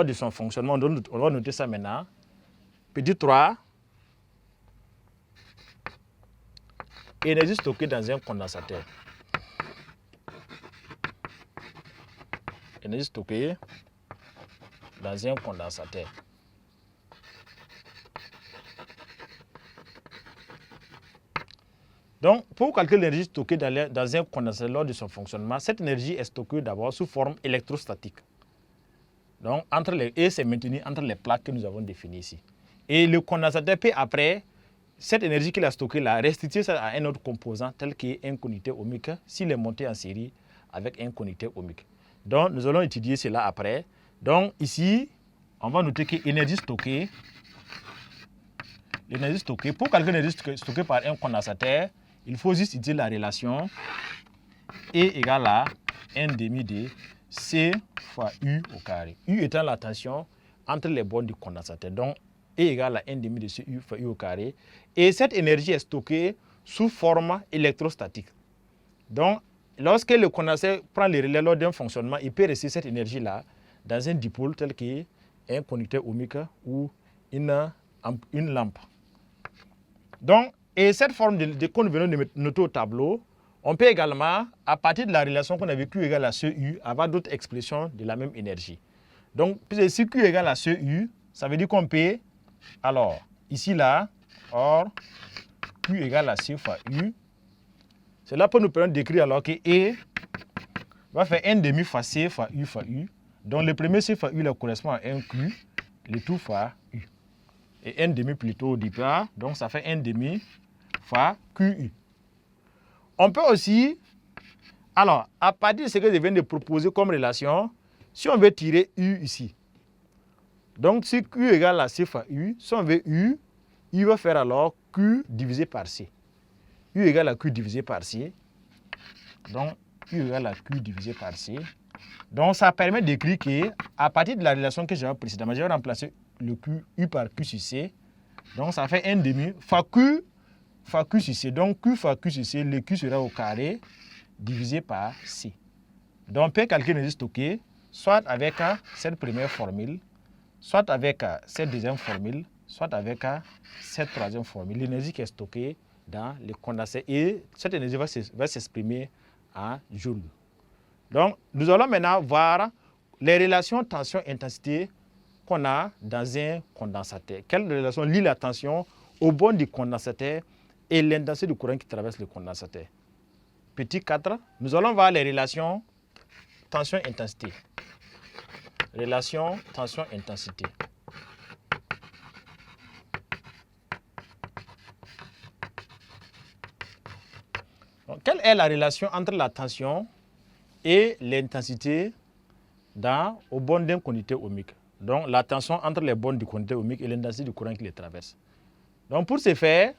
de son fonctionnement, on va noter ça maintenant. Petit 3, énergie stockée dans un condensateur. Énergie stockée dans un condensateur. Donc, pour calculer l'énergie stockée dans un condensateur lors de son fonctionnement, cette énergie est stockée d'abord sous forme électrostatique. Donc, et c'est maintenu entre les plaques que nous avons définies ici. Et le condensateur peut après, cette énergie qu'il a stockée là, restituer ça à un autre composant tel qu'un connecteur ohmique s'il est monté en série avec un connecteur ohmique. Donc, nous allons étudier cela après. Donc, ici, on va noter que l'énergie stockée, pour calculer l'énergie stockée par un condensateur, il faut juste utiliser la relation E égale à 1 demi de C fois U au carré. U étant la tension entre les bornes du condensateur. Donc, E égale à 1 demi de C U fois U au carré. Et cette énergie est stockée sous forme électrostatique. Donc, lorsque le condensateur prend le relais lors d'un fonctionnement, il peut rester cette énergie-là dans un dipôle tel qu'un connecteur ohmique ou une lampe. Donc, et cette forme que nous venons de noter au tableau, on peut également, à partir de la relation qu'on a vu Q égale à CU, avoir d'autres expressions de la même énergie. Donc, si Q égale à CU, ça veut dire qu'on peut, alors, ici, là, or, Q égale à C fois U. Cela peut nous permettre d'écrire alors que E va faire 1 demi fois C fois U fois U. Donc, le premier C fois U là, correspond à 1 Q, le tout fois U. Et 1 demi plutôt au départ, donc ça fait 1 demi fois QU. On peut aussi, alors, à partir de ce que je viens de proposer comme relation, si on veut tirer U ici, donc si Q égale à C fois U, si on veut U, U va faire alors Q divisé par C. U égale à Q divisé par C. Donc, U égale à Q divisé par C. Donc, ça permet d'écrire qu'à partir de la relation que j'avais précédemment, je vais remplacer le Q, U par Q sur C. Donc, ça fait 1 demi fois Q sur C. Donc, Q fois Q sur C, le Q sera au carré divisé par C. Donc, on peut calculer l'énergie stockée soit avec cette première formule, soit avec cette deuxième formule, soit avec cette troisième formule. L'énergie qui est stockée dans le condensateur. Et cette énergie va s'exprimer en joules. Donc, nous allons maintenant voir les relations tension-intensité qu'on a dans un condensateur. Quelle relation lie la tension au bord du condensateur et l'intensité du courant qui traverse le condensateur. Petit 4, nous allons voir les relations tension-intensité. Relation tension-intensité. Quelle est la relation entre la tension et l'intensité au bord d'un conducteur ohmique? Donc, la tension entre les bornes du conducteur ohmique et l'intensité du courant qui les traverse. Donc, pour ce faire,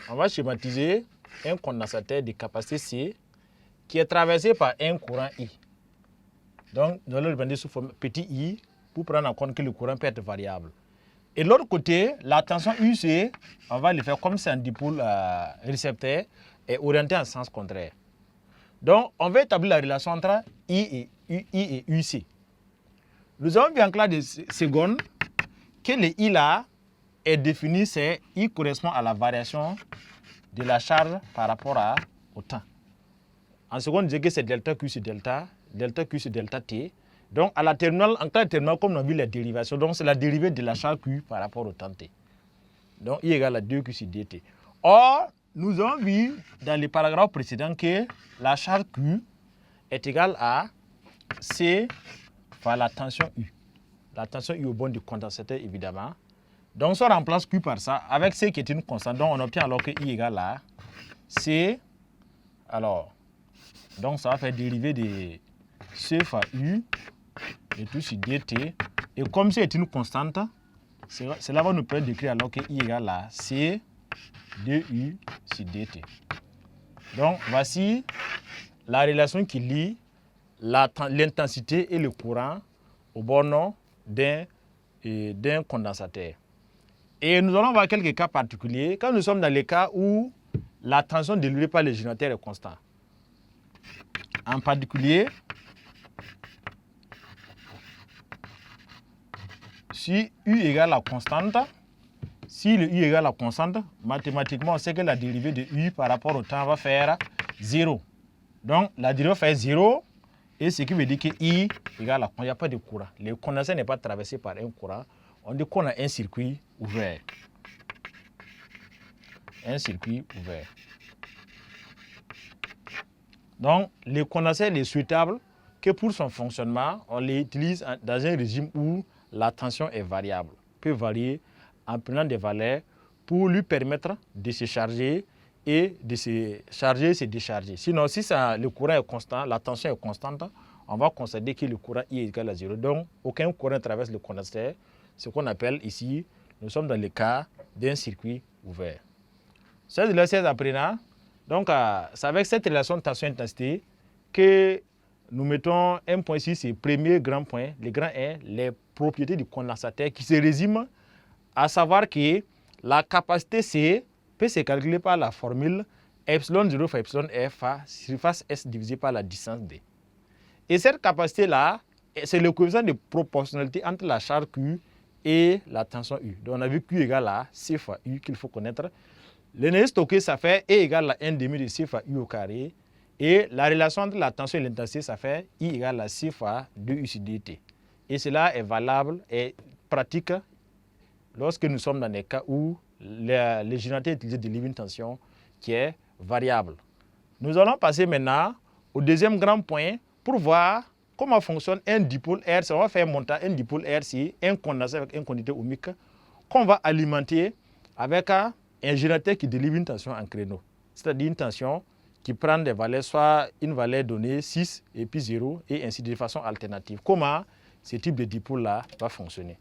on va schématiser un condensateur de capacité C qui est traversé par un courant I. Donc, nous allons le prendre sous forme petit I pour prendre en compte que le courant peut être variable. Et de l'autre côté, la tension UC, on va le faire comme c'est un dipôle récepteur, est orienté en sens contraire. Donc, on va établir la relation entre I et UC. Nous avons vu en classe de seconde que le I là est défini, c'est I correspond à la variation de la charge par rapport au temps. En seconde, on disait que c'est delta Q sur delta Q sur delta T. Donc, à la terminale, en classe de terminale, comme on a vu les dérivations, donc c'est la dérivée de la charge Q par rapport au temps T. Donc, I égale à 2Q sur dt. Or, nous avons vu dans les paragraphes précédents que la charge Q est égale à C fois la tension U. La tension U au bord du condensateur, évidemment. Donc, si on remplace Q par ça, avec C qui est une constante, donc on obtient alors que I égale à C. Alors, donc ça va faire dériver de C fois U et tout sur dt. Et comme C est une constante, cela va nous permettre d'écrire alors que I égale à C de U sur dt. Donc, voici la relation qui lie l'intensité et le courant au borne d'un condensateur. Et nous allons voir quelques cas particuliers quand nous sommes dans les cas où la tension délivrée par le générateur est constante. En particulier, si U égale la constante, si le U égale la constante, mathématiquement, on sait que la dérivée de U par rapport au temps va faire 0. Donc, la dérivée va faire 0, et ce qui veut dire que I égale la constante. Il n'y a pas de courant. Le condensat n'est pas traversé par un courant. On dit qu'on a un circuit ouvert. Un circuit ouvert. Donc, le condensat est souhaitable que pour son fonctionnement, on l'utilise dans un régime où la tension est variable, peut varier en prenant des valeurs pour lui permettre de se charger et de se charger et se décharger. Sinon, si le courant est constant, la tension est constante, on va constater que le courant I est égal à 0. Donc, aucun courant traverse le condensateur. Ce qu'on appelle ici, nous sommes dans le cas d'un circuit ouvert. C'est de la 16 apprenants. Donc, c'est avec cette relation de tension-intensité que nous mettons un point ici, c'est le premier grand point. Le grand 1, les propriétés du condensateur qui se résument à savoir que la capacité C peut se calculer par la formule epsilon 0 fois epsilon F à surface S divisé par la distance D. Et cette capacité-là, c'est le coefficient de proportionnalité entre la charge Q et la tension U. Donc, on a vu Q égale à C fois U qu'il faut connaître. L'énergie stockée, ça fait E égale à 1 demi de C fois U au carré. Et la relation entre la tension et l'intensité, ça fait I égale à C fois 2U sur dt. Et cela est valable et pratique lorsque nous sommes dans des cas où le générateur utilise de living tension qui est variable. Nous allons passer maintenant au deuxième grand point pour voir comment fonctionne un dipôle R. On va faire monter un dipôle R, c'est un condensat avec un conducteur ohmique qu'on va alimenter avec un générateur qui délivre une tension en créneau. C'est-à-dire une tension qui prend des valeurs, soit une valeur donnée 6 et puis 0 et ainsi de façon alternative. Comment ce type de dipôle-là va fonctionner?